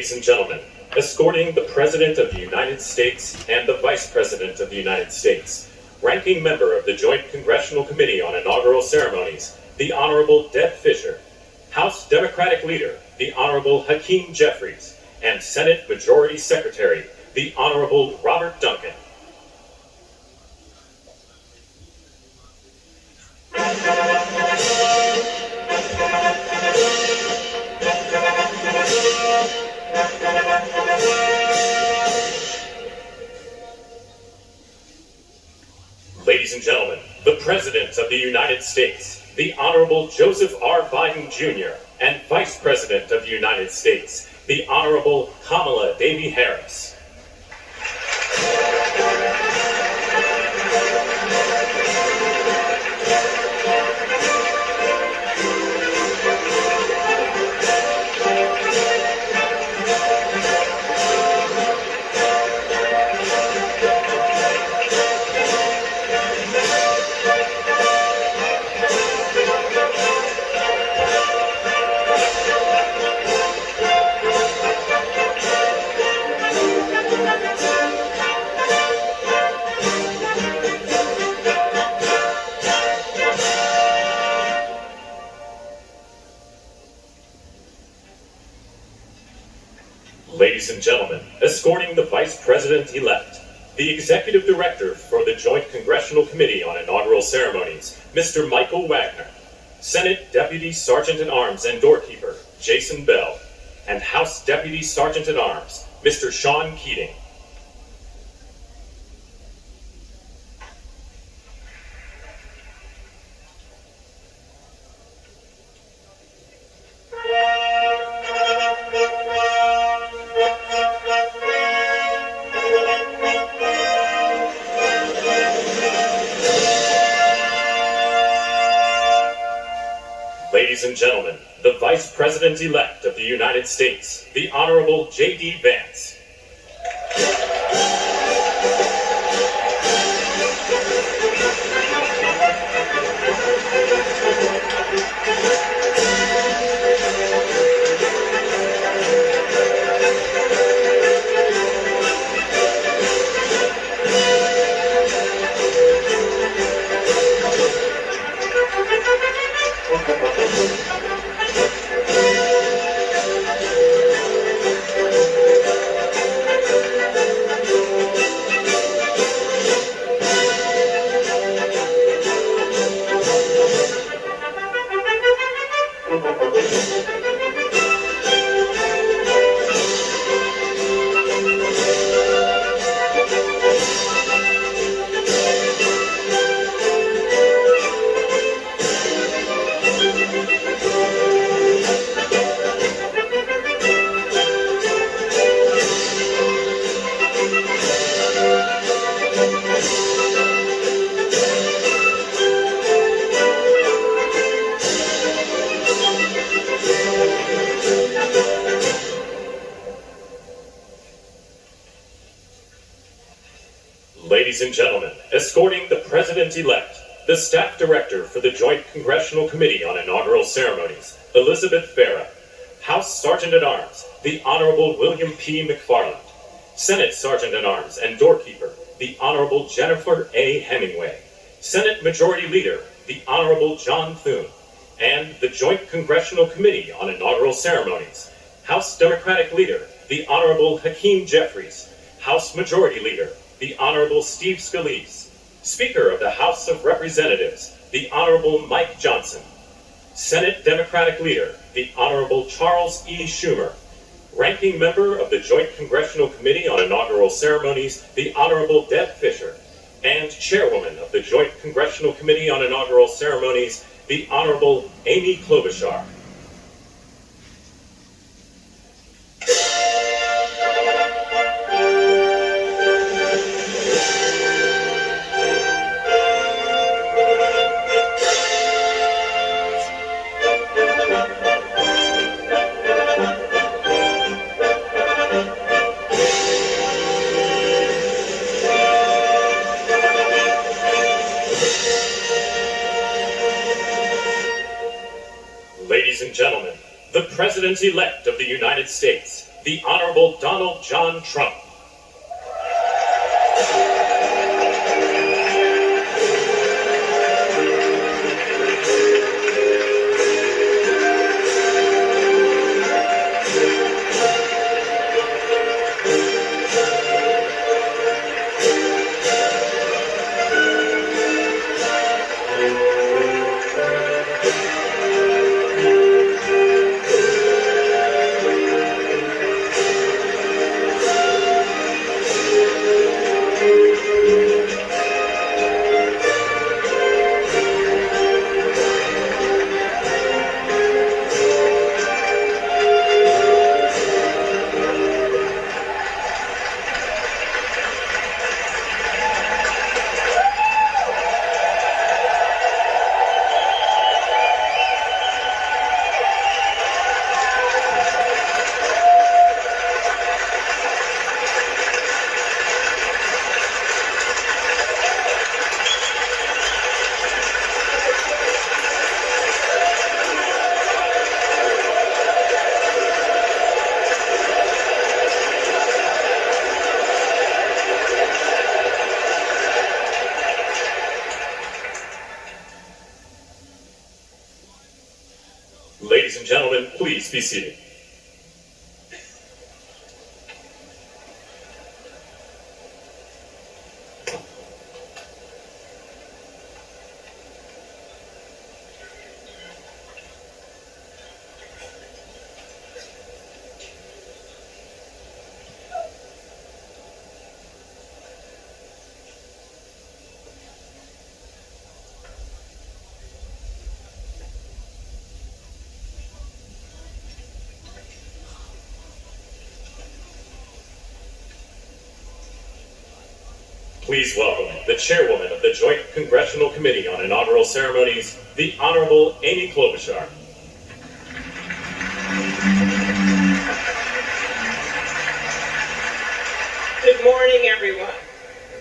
Ladies and gentlemen, escorting the President of the United States and the Vice President of the United States, ranking member of the Joint Congressional Committee on Inaugural Ceremonies, the Honorable Deb Fischer, House Democratic Leader, the Honorable Hakeem Jeffries, and Senate Majority Secretary, the Honorable Robert Duncan. Ladies and gentlemen, the President of the United States, the Honorable Joseph R. Biden Jr., and Vice President of the United States, the Honorable Kamala Devi Harris. Ladies and gentlemen, escorting the Vice President-elect, the Executive Director for the Joint Congressional Committee on Inaugural Ceremonies, Mr. Michael Wagner, Senate Deputy Sergeant-at-Arms and Doorkeeper, Jason Bell, and House Deputy Sergeant-at-Arms, Mr. Sean Keating. Ladies and gentlemen, the Vice President-elect of the United States, the Honorable J.D. Vance. Ladies and gentlemen, escorting the President-elect, the Staff Director for the Joint Congressional Committee on Inaugural Ceremonies, Elizabeth Farah, House Sergeant-at-Arms, the Honorable William P. McFarland, Senate Sergeant-at-Arms and Doorkeeper, the Honorable Jennifer A. Hemingway, Senate Majority Leader, the Honorable John Thune, and the Joint Congressional Committee on Inaugural Ceremonies, House Democratic Leader, the Honorable Hakeem Jeffries, House Majority Leader, the Honorable Steve Scalise, Speaker of the House of Representatives, the Honorable Mike Johnson, Senate Democratic Leader, the Honorable Charles E. Schumer, Ranking Member of the Joint Congressional Committee on Inaugural Ceremonies, the Honorable Deb Fischer, and Chairwoman of the Joint Congressional Committee on Inaugural Ceremonies, the Honorable Amy Klobuchar. Ladies and gentlemen, the President-elect of the United States, the Honorable Donald John Trump. Ladies and gentlemen, please be seated. Please welcome the chairwoman of the Joint Congressional Committee on Inaugural Ceremonies, the Honorable Amy Klobuchar. Good morning, everyone.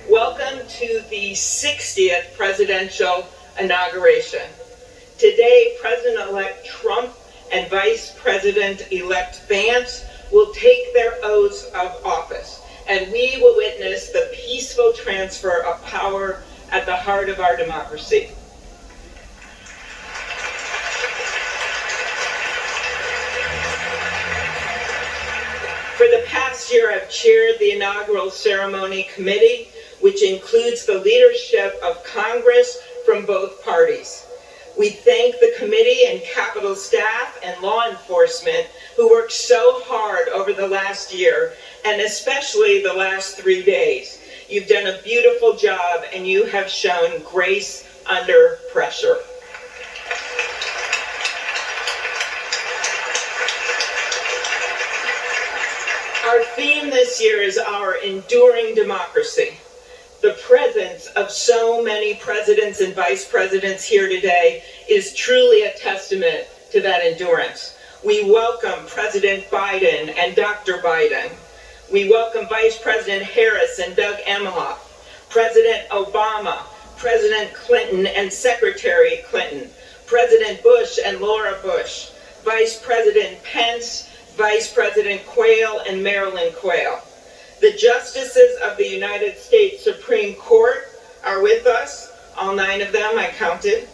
Welcome to the 60th presidential inauguration. Today, President-elect Trump and Vice President-elect Vance will take their oaths of office, and we will witness the peaceful transfer of power at the heart of our democracy. For the past year, I've chaired the inaugural ceremony committee, which includes the leadership of Congress from both parties. We thank the committee and Capitol staff and law enforcement who worked so hard over the last year, and especially the last 3 days. You've done a beautiful job, and you have shown grace under pressure. Our theme this year is our enduring democracy. The presence of so many presidents and vice presidents here today is truly a testament to that endurance. We welcome President Biden and Dr. Biden. We welcome Vice President Harris and Doug Emhoff, President Obama, President Clinton and Secretary Clinton, President Bush and Laura Bush, Vice President Pence, Vice President Quayle and Marilyn Quayle. The justices of the United States Supreme Court are with us, all 9 of them, I counted,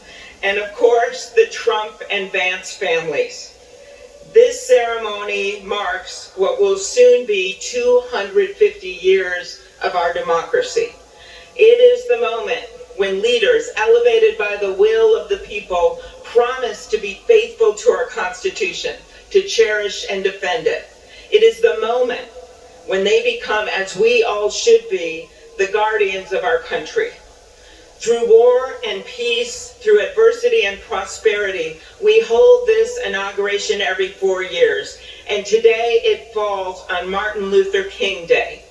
and of course, the Trump and Vance families. This ceremony marks what will soon be 250 years of our democracy. It is the moment when leaders, elevated by the will of the people, promise to be faithful to our Constitution, to cherish and defend it. It is the moment when they become, as we all should be, the guardians of our country. Through war and peace, through adversity and prosperity, we hold this inauguration every 4 years, and today it falls on Martin Luther King Day,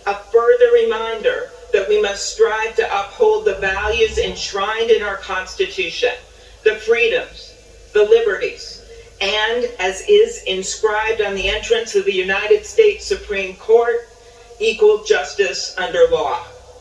a further reminder that we must strive to uphold the values enshrined in our Constitution, the freedoms, the liberties, and, as is inscribed on the entrance of the United States Supreme Court, equal justice under law.